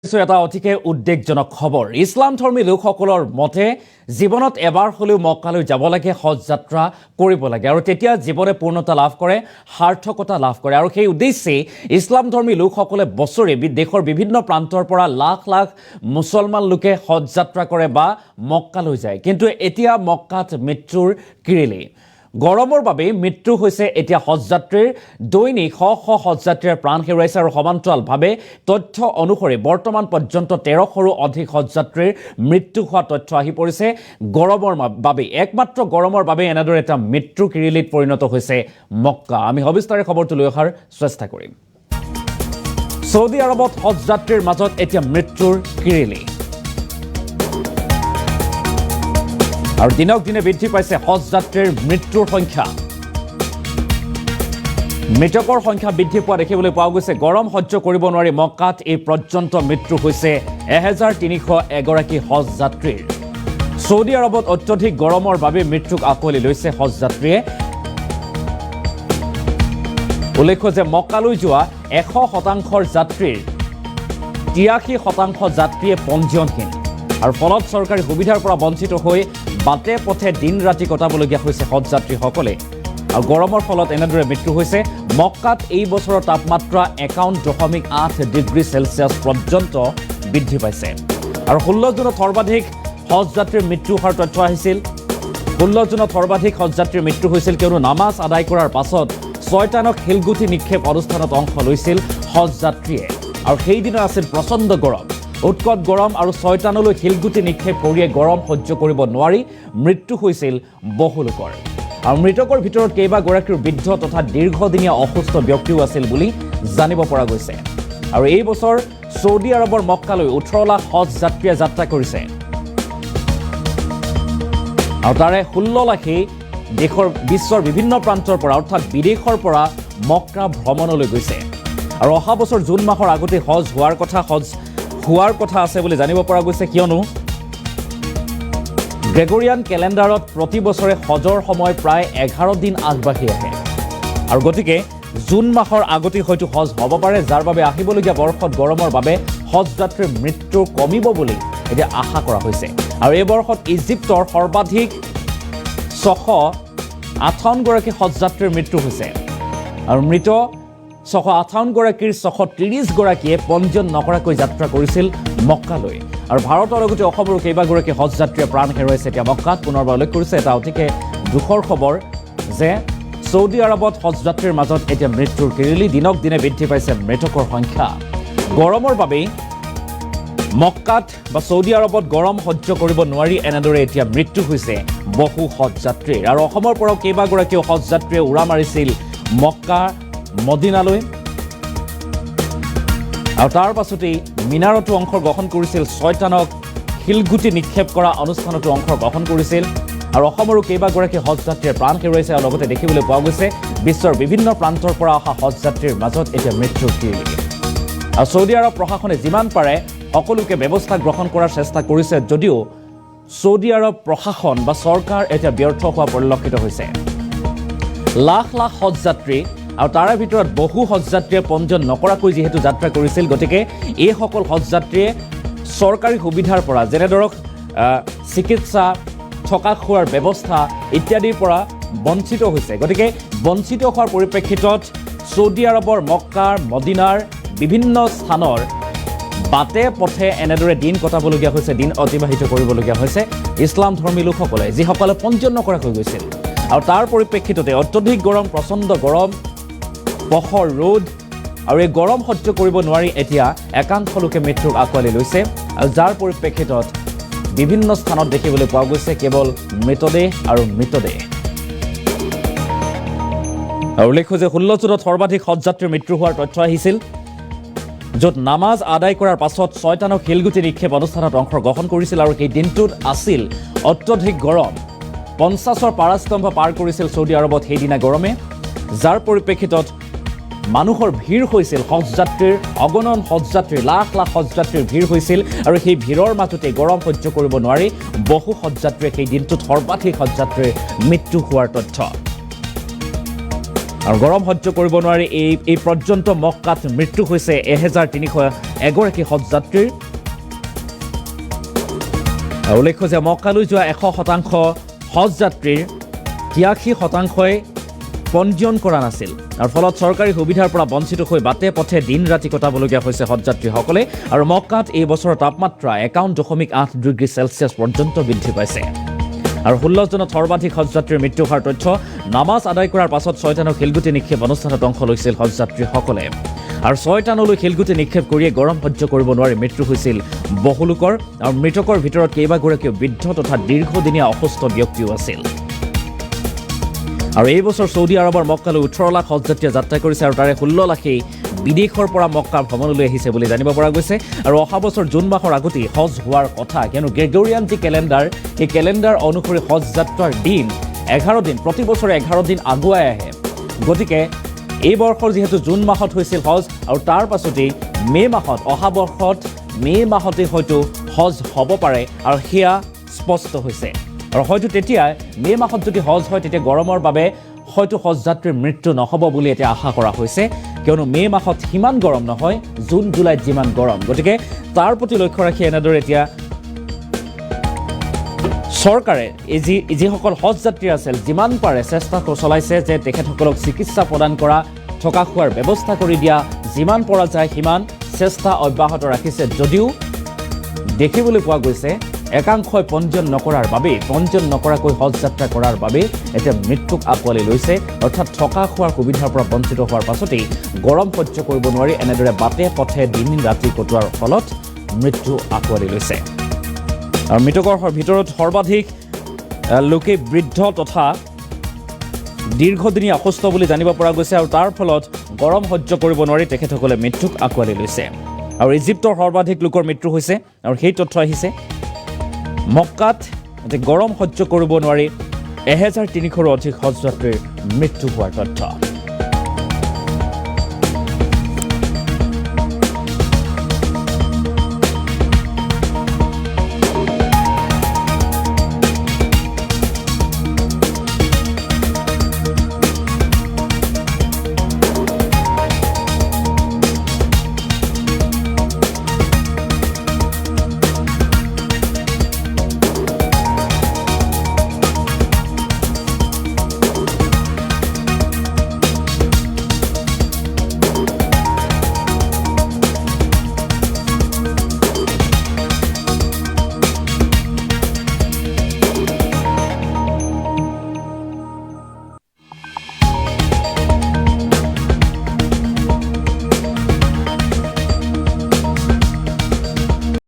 এটা অতিকে উদ্বেগজনক খবৰ ইছলাম ধৰ্মী লোকসকলৰ মতে জীৱনত এবাৰ হলেও মক্কালৈ যাব লাগে হজ যাত্ৰা কৰিব লাগে আৰু তেতিয়া জীৱনে পূৰ্ণতা লাভ কৰে সাৰ্থকতা লাভ কৰে আৰু সেই উদ্দেশ্যে ইছলাম ধৰ্মী লোকসকলে বছৰে দেশৰ বিভিন্ন প্ৰান্তৰ পৰা লাখ লাখ মুছলমান লোকে হজ যাত্ৰা কৰে বা মক্কালৈ যায় কিন্তু এতিয়া মক্কাত মৃত্যুৰ কিৰিলি গৰমৰ বাবে মৃত্যু হৈছে এতিয়া হজযাত্ৰীৰ দৈনিক শ শ হজযাত্ৰীৰ প্ৰাণ হেৰুৱাইছে আৰু সমান্তৰালভাৱে তথ্য অনুসৰি বৰ্তমান পৰ্যন্ত 1300ৰো অধিক হজযাত্ৰীৰ মৃত্যু হোৱা তথ্য আহি পৰিছে গৰমৰ বাবে একমাত্ৰ গৰমৰ বাবে এনেদৰে এটা মৃত্যু কিৰিলিত পৰিণত হৈছে মক্কা আমি সবিস্তাৰে খবৰটো লৈ অহাৰ চেষ্টা কৰিম সৌদি আৰবত হজযাত্ৰীৰ মাজত এতিয়া মৃত্যুৰ কিৰিলি আৰু দিনক দিনে বৃদ্ধি পাইছে হজযাত্ৰীৰ মৃত্যুৰ সংখ্যা মৃতকৰ সংখ্যা বৃদ্ধি পোৱা দেখিবলৈ পোৱা গৈছে গৰম সহ্য কৰিব নোৱাৰি মক্কাত এই পৰ্যন্ত মৃত্যু হৈছে 1301 গৰাকী হজযাত্ৰীৰ সৌদি আৰবত অত্যধিক গৰমৰ বাবে মৃত্যুক আকোৱালি লৈছে হজযাত্ৰীয়ে উল্লেখ্য যে মক্কালৈ যোৱা 100% যাত্ৰীৰ 83% যাত্ৰীয়ে পঞ্জীয়নহীন আৰু ফলত চৰকাৰী সুবিধাৰ পৰা বঞ্চিত হৈ বাটে পথে দিন ৰাতি কটাবলগীয়া হৈছে হজযাত্ৰীসকলে আৰু গৰমৰ ফলত এনেদৰে মৃত্যু হৈছে মক্কাত এই বছৰৰ তাপমাত্ৰা 51.8 ডিগ্ৰী সেলচিয়াছ পৰ্যন্ত বৃদ্ধি পাইছে আৰু 16 জুনত সৰ্বাধিক হজযাত্ৰীৰ মৃত্যু হোৱাৰ তথ্য আহিছিল 16 জুনত সৰ্বাধিক হজযাত্ৰীৰ মৃত্যু হৈছিল কিয়নো নামাজ আদায় কৰাৰ পাছত ছয়টানক শিলগুটি নিক্ষেপ অনুষ্ঠানত অংশ লৈছিল হজযাত্ৰীয়ে আৰু সেইদিনা আছিল প্ৰচণ্ড গৰম উৎকট গৰম আৰু ছয়টানলৈ শিলগুটি নিক্ষেপ কৰিয়ে গৰম সহ্য কৰিব নোৱাৰি মৃত্যু হৈছিল বহু লোকৰ আৰু মৃতকৰ ভিতৰত কেইবাগৰাকীৰ বৃদ্ধ তথা দীৰ্ঘদিনীয়া অসুস্থ ব্যক্তিও আছিল বুলি জানিব পৰা গৈছে আৰু এই বছৰ সৌদি আৰবৰ মক্কালৈ 18 লাখ হজ যাত্ৰীয়ে যাত্ৰা কৰিছে আৰু তাৰে 16 লাখেই দেশৰ বিশ্বৰ বিভিন্ন প্ৰান্তৰ পৰা অৰ্থাৎ বিদেশৰ পৰা মক্কা ভ্ৰমণলৈ গৈছে আৰু অহা বছৰ জুন মাহৰ আগতে হজ হোৱাৰ কথা আছে বুলি জানিব পৰা গৈছে কিয়নো গ্ৰেগৰিয়ান কেলেণ্ডাৰত প্ৰতি বছৰে হজৰ সময় প্ৰায় 11 দিন আগবাঢ়ি আহে আৰু গতিকে জুন মাহৰ আগতে হয়তো হজ হ'ব পাৰে যাৰ বাবে আহিবলগীয়া বৰ্ষত গৰমৰ বাবে হজযাত্ৰীৰ মৃত্যু কমিব বুলি এতিয়া আশা কৰা হৈছে আৰু এই বৰ্ষত ইজিপ্তৰ সৰ্বাধিক 658 গৰাকী হজযাত্ৰীৰ মৃত্যু হৈছে আৰু মৃত 658 গৰাকীৰ 630 গৰাকীয়ে পঞ্জীয়ন নকৰাকৈ যাত্ৰা কৰিছিল মক্কালৈ আৰু ভাৰতৰ লগতে অসমৰো কেইবাগৰাকী হজযাত্ৰীয়ে প্ৰাণ হেৰুৱাইছে এতিয়া মক্কাত পুনৰবাৰ উল্লেখ কৰিছে এটা অতিকে দুখৰ খবৰ যে সৌদি আৰবত হজযাত্ৰীৰ মাজত এতিয়া মৃত্যুৰ কিৰিলি দিনক দিনে বৃদ্ধি পাইছে মৃতকৰ সংখ্যা গৰমৰ বাবেই মক্কাত বা সৌদি আৰবত গৰম সহ্য কৰিব নোৱাৰি এনেদৰে এতিয়া মৃত্যু হৈছে বহু হজযাত্ৰীৰ আৰু অসমৰ পৰাও কেইবাগৰাকীও হজযাত্ৰীয়ে উৰা মাৰিছিল মক্কা মদিনালৈ আৰু তাৰ পাছতেই মিনাৰতো অংশগ্ৰহণ কৰিছিল ছয়টানক শিলগুটি নিক্ষেপ কৰা অনুষ্ঠানতো অংশগ্ৰহণ কৰিছিল আৰু অসমৰো কেইবাগৰাকী হজযাত্ৰীয়ে প্ৰাণ হেৰুৱাইছে আৰু লগতে দেখিবলৈ পোৱা গৈছে বিশ্বৰ বিভিন্ন প্ৰান্তৰ পৰা অহা হজযাত্ৰীৰ মাজত এতিয়া মৃত্যুৰ কিৰিলি আৰু সৌদি আৰব প্ৰশাসনে যিমান পাৰে সকলোকে ব্যৱস্থা গ্ৰহণ কৰাৰ চেষ্টা কৰিছে যদিও সৌদি আৰব প্ৰশাসন বা চৰকাৰ এতিয়া ব্যৰ্থ হোৱা পৰিলক্ষিত হৈছে লাখ লাখ হজযাত্ৰী আৰু তাৰে ভিতৰত বহু হজযাত্ৰীয়ে পঞ্জীয়ন নকৰাকৈ যিহেতু যাত্ৰা কৰিছিল গতিকে এই সকল হজযাত্ৰীয়ে চৰকাৰী সুবিধাৰ পৰা যেনে ধৰক চিকিৎসা থকা খোৱাৰ ব্যৱস্থা ইত্যাদিৰ পৰা বঞ্চিত হৈছে গতিকে বঞ্চিত হোৱাৰ পৰিপ্ৰেক্ষিতত সৌদি আৰবৰ মক্কাৰ মদিনাৰ বিভিন্ন স্থানৰ বাটে পথে এনেদৰে দিন কটাবলগীয়া হৈছে দিন অতিবাহিত কৰিবলগীয়া হৈছে ইছলাম ধৰ্মী লোকসকলে যিসকলে পঞ্জীয়ন নকৰাকৈ গৈছিল আৰু তাৰ পৰিপ্ৰেক্ষিততে অত্যধিক গৰম প্ৰচণ্ড গৰম পহৰ ৰ'দ আৰু এই গৰম সহ্য কৰিব নোৱাৰি এতিয়া একাংশ লোকে মৃত্যুক আকোৱালি লৈছে আৰু যাৰ পৰিপ্ৰেক্ষিতত বিভিন্ন স্থানত দেখিবলৈ পোৱা গৈছে কেৱল মৃতদেহ আৰু মৃতদেহ আৰু উল্লেখ্য যে 16 জুনত সৰ্বাধিক হজযাত্ৰীৰ মৃত্যু হোৱাৰ তথ্য আহিছিল য'ত নামাজ আদায় কৰাৰ পাছত ছয়টানক শিলগুটি নিক্ষেপ অনুষ্ঠানত অংশগ্ৰহণ কৰিছিল আৰু সেই দিনটোত আছিল অত্যধিক গৰম 50ৰ পাৰাস্তম্ভ পাৰ কৰিছিল সৌদি আৰবত সেইদিনা গৰমে যাৰ পৰিপ্ৰেক্ষিতত মানুহৰ ভিৰ হৈছিল হজযাত্ৰীৰ অগণন হজযাত্ৰী লাখ লাখ হজযাত্ৰীৰ ভিৰ হৈছিল আৰু সেই ভিৰৰ মাজতে গৰম সহ্য কৰিব নোৱাৰি বহু হজযাত্ৰীয়ে সেই দিনটোত সৰ্বাধিক হজযাত্ৰীৰ মৃত্যু হোৱাৰ তথ্য আৰু গৰম সহ্য কৰিব নোৱাৰি এই পৰ্যন্ত মক্কাত মৃত্যু হৈছে 1301 এগৰাকী হজযাত্ৰীৰ। উল্লেখ্য যে মক্কালৈ যোৱা 100% হজযাত্ৰীৰ 83%ই পঞ্জীয়ন কৰা নাছিল আৰু ফলত চৰকাৰী সুবিধাৰ পৰা বঞ্চিত হৈ বাটে পথে দিন ৰাতি কটাবলগীয়া হৈছে হজযাত্ৰীসকলে আৰু মক্কাত এই বছৰৰ তাপমাত্ৰা 51.8 ডিগ্ৰী চেলছিয়াছ পৰ্যন্ত বৃদ্ধি পাইছে আৰু 16 জনত সৰ্বাধিক হজযাত্ৰীৰ মৃত্যু হোৱাৰ তথ্য। নামাজ আদায় কৰাৰ পাছত 6 টন শিলগুটি নিক্ষেপ অনুষ্ঠানত অংশ লৈছিল হজযাত্ৰীসকলে আৰু 6 টনলৈ শিলগুটি নিক্ষেপ কৰিয়ে গৰম সহ্য কৰিব নোৱাৰি মৃত্যু হৈছিল বহু লোকৰ আৰু মৃতকৰ ভিতৰত কেইবাগৰাকীও বৃদ্ধ তথা দীৰ্ঘদিনীয়া অসুস্থ ব্যক্তিও আছিল। আৰু এই বছৰ ছৌদি আৰবৰ মক্কালৈ 18 লাখ হজযাত্ৰীয়ে যাত্ৰা কৰিছে আৰু তাৰে 16 লাখেই বিদেশৰ পৰা মক্কা ভ্ৰমণলৈ আহিছে বুলি জানিব পৰা গৈছে আৰু অহা বছৰ জুন মাহৰ আগতেই হজ হোৱাৰ কথা, কিয়নো গ্ৰেগৰিয়ান যি কেলেণ্ডাৰ এই কেলেণ্ডাৰ অনুসৰি হজ যাত্ৰাৰ দিন 11 দিন প্ৰতি বছৰে 11 দিন আগুৱাই আহে। গতিকে এই বৰ্ষৰ যিহেতু জুন মাহত হৈছিল হজ আৰু তাৰ পাছতেই অহা বৰ্ষত মে মাহতে হয়তো হজ হ'ব পাৰে আৰু সেয়া স্পষ্ট হৈছে আৰু হয়তো তেতিয়া মে মাহত যদি হজ হয় তেতিয়া গৰমৰ বাবে হয়তো হজযাত্ৰীৰ মৃত্যু নহ'ব বুলি এতিয়া আশা কৰা হৈছে, কিয়নো মে মাহত সিমান গৰম নহয় জুন জুলাইত যিমান গৰম। গতিকে তাৰ প্ৰতি লক্ষ্য ৰাখি এনেদৰে এতিয়া চৰকাৰে যিসকল হজযাত্ৰী আছিল যিমান পাৰে চেষ্টা চলাইছে যে তেখেতসকলক চিকিৎসা প্ৰদান কৰা, থকা খোৱাৰ ব্যৱস্থা কৰি দিয়া, যিমান পৰা যায় সিমান চেষ্টা অব্যাহত ৰাখিছে। যদিও দেখিবলৈ পোৱা গৈছে একাংশই পঞ্জীয়ন নকৰাকৈ হজযাত্ৰা কৰাৰ বাবে এতিয়া মৃত্যুক আঁকোৱালি লৈছে, অৰ্থাৎ থকা খোৱাৰ সুবিধাৰ পৰা বঞ্চিত হোৱাৰ পাছতেই গৰম সহ্য কৰিব নোৱাৰি এনেদৰে বাটে পথে দিন ৰাতি কটোৱাৰ ফলত মৃত্যু আঁকোৱালি লৈছে। আৰু মৃতকৰ ভিতৰত সৰ্বাধিক লোকে বৃদ্ধ তথা দীৰ্ঘদিনীয়া অসুস্থ বুলি জানিব পৰা গৈছে আৰু তাৰ ফলত গৰম সহ্য কৰিব নোৱাৰি তেখেতসকলে মৃত্যুক আঁকোৱালি লৈছে। আৰু ইজিপ্তৰ সৰ্বাধিক লোকৰ মৃত্যু হৈছে আৰু সেই তথ্য আহিছে মক্কাত গৰম সহ্য কৰিব নোৱাৰি 1300ৰো অধিক হজযাত্ৰীৰ মৃত্যু হোৱাৰ তথ্য।